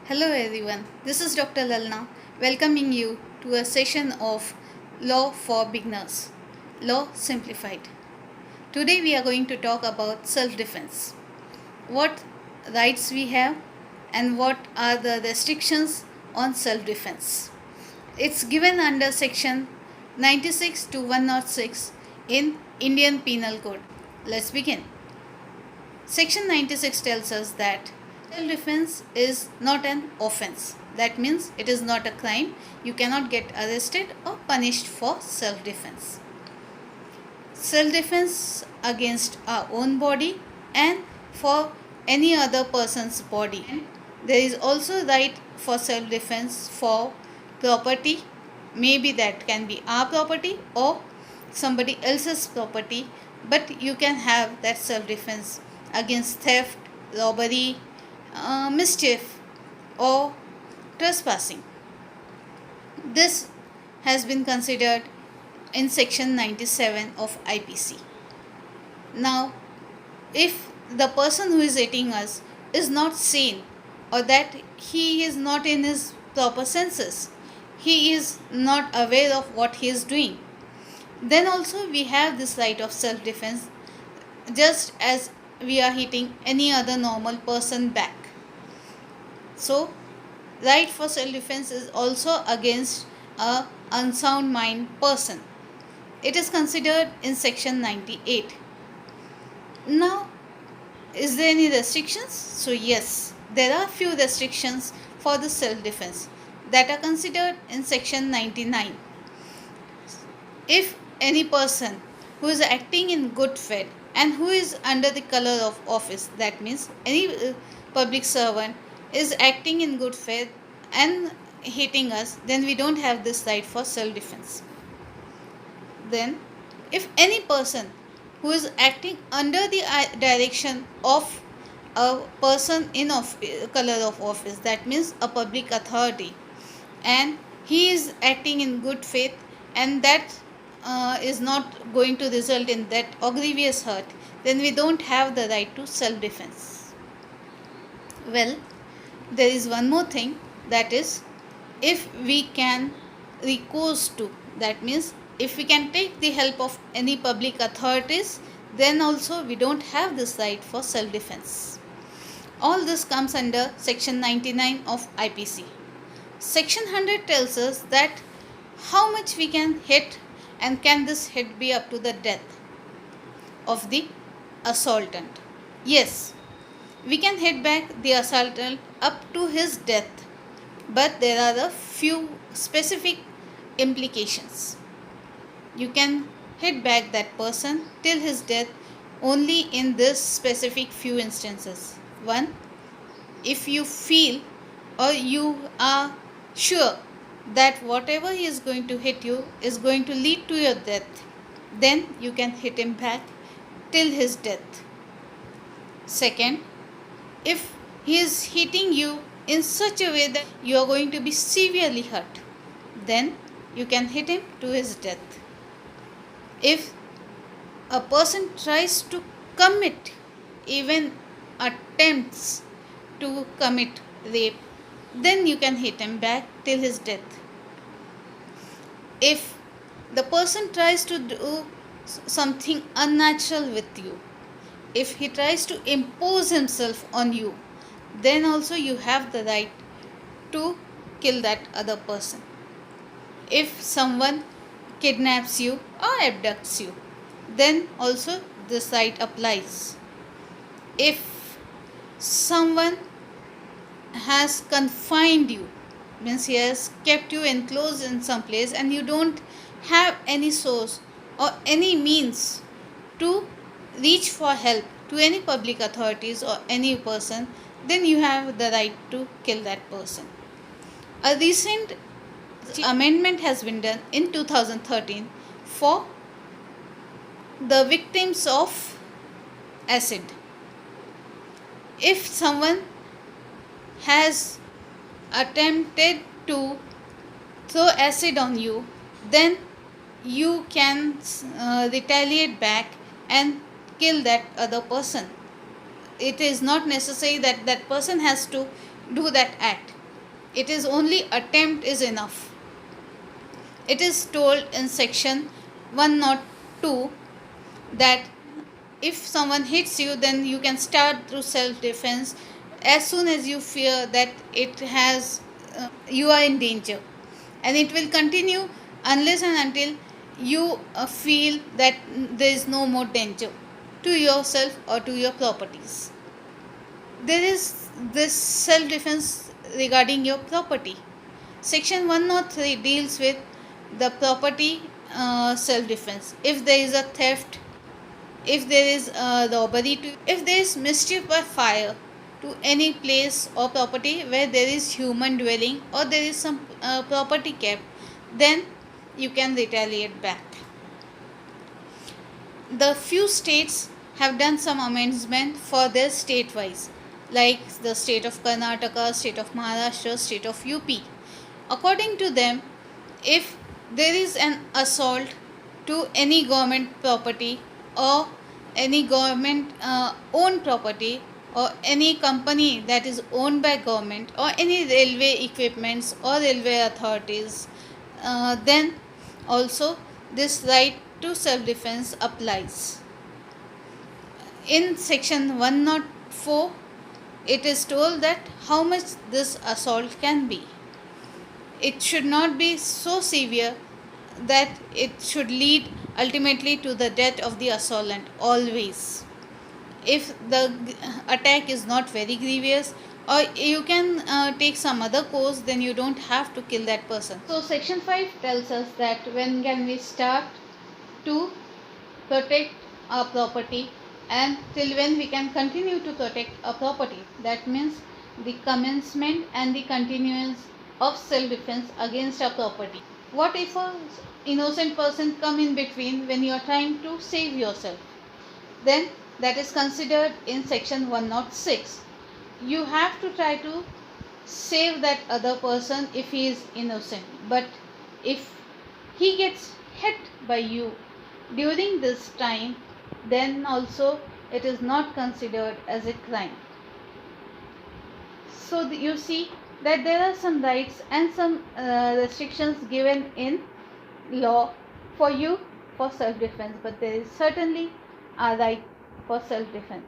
Hello everyone, this is Dr. Lalna welcoming you to a session of Law for Beginners, Law Simplified. Today we are going to talk about self-defense, what rights we have and what are the restrictions on self-defense. It's given under section 96 to 106 in Indian Penal Code. Let's begin. Section 96 tells us that self defense is not an offense. That means it is not a crime. You cannot get arrested or punished for self defense. Self defense against our own body and for any other person's body. And there is also right for self defense for property. Maybe that can be our property or somebody else's property, but you can have that self defense against theft, robbery, mischief, or trespassing. This has been considered in section 97 of IPC. Now, if the person who is hitting us is not sane or that he is not in his proper senses, he is not aware of what he is doing, then also we have this right of self defense just as we are hitting any other normal person back. So, right for self defense is also against a unsound mind person. It is considered in section 98. Now, is there any restrictions? So yes, there are few restrictions for the self defense that are considered in section 99. If any person who is acting in good faith and who is under the color of office, that means any public servant is acting in good faith and hitting us, then we don't have this right for self defense. Then if any person who is acting under the direction of a person in color of office, that means a public authority, and he is acting in good faith and that is not going to result in that or grievous hurt, then we don't have the right to self defense. Well, there is one more thing, that is if we can recourse to, that means if we can take the help of any public authorities, then also we don't have this right for self defense. All this comes under section 99 of IPC. Section 100 tells us that how much we can hit and can this hit be up to the death of the assaultant. Yes, we can hit back the assailtant up to his death, but there are a few specific implications. You can hit back that person till his death only in this specific few instances. One, if you feel or you are sure that whatever he is going to hit you is going to lead to your death, then you can hit him back till his death. Second, if he is hitting you in such a way that you are going to be severely hurt, then you can hit him to his death. If a person tries to commit, even attempts to commit rape, then you can hit him back till his death. If the person tries to do something unnatural with you, if he tries to impose himself on you, then also you have the right to kill that other person. If someone kidnaps you or abducts you, then also this right applies. If someone has confined you, means he has kept you enclosed in some place and you don't have any source or any means to reach for help to any public authorities or any person, then you have the right to kill that person. A recent amendment has been done in 2013 for the victims of acid. If someone has attempted to throw acid on you, then you can retaliate back and kill that other person. It is not necessary that that person has to do that act. It is only attempt is enough. It is told in section 102 that if someone hits you, then you can start through self defense as soon as you fear that you are in danger, and it will continue unless and until you feel that there is no more danger to yourself or to your properties. There is this self defense regarding your property. Section 103 deals with the property self defense. If there is a theft, if there is robbery, if there is mischief by fire to any place or property where there is human dwelling or there is some property kept, then you can retaliate back. The few states have done some amendment for their state wise, like the state of Karnataka, state of Maharashtra, state of UP. According to them, if there is an assault to any government property or any government owned property or any company that is owned by government or any railway equipments or railway authorities, then also this right to self defense applies. In section 104, it is told that how much this assault can be. It should not be so severe that it should lead ultimately to the death of the assailant always. If the attack is not very grievous, or you can take some other course, then you don't have to kill that person. So section 5 tells us that when can we start to protect our property and till when we can continue to protect our property. That means the commencement and the continuance of self defense against our property. What if an innocent person come in between when you are trying to save yourself? Then that is considered in section 106. You have to try to save that other person if he is innocent, but if he gets hit by you during this time, then also it is not considered as a crime. So you see that there are some rights and some restrictions given in law for you for self-defense, but there is certainly a right for self-defense.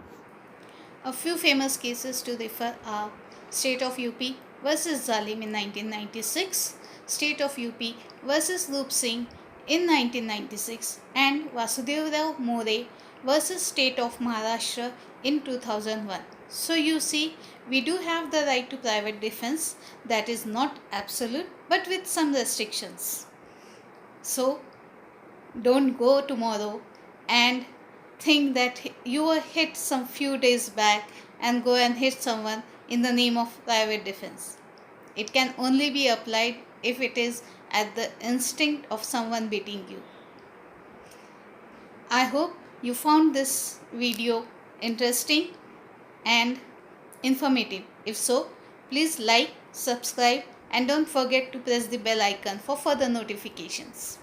A few famous cases to refer are State of UP versus Zalim in 1996, State of UP versus Roop Singh in 1996, and Vasudevrao More versus State of Maharashtra in 2001. So you see, we do have the right to private defense, that is not absolute but with some restrictions. So don't go tomorrow and think that you were hit some few days back and go and hit someone in the name of private defense. It can only be applied if it is at the instinct of someone beating you. I hope you found this video interesting and informative. If so, please like, subscribe, and don't forget to press the bell icon for further notifications.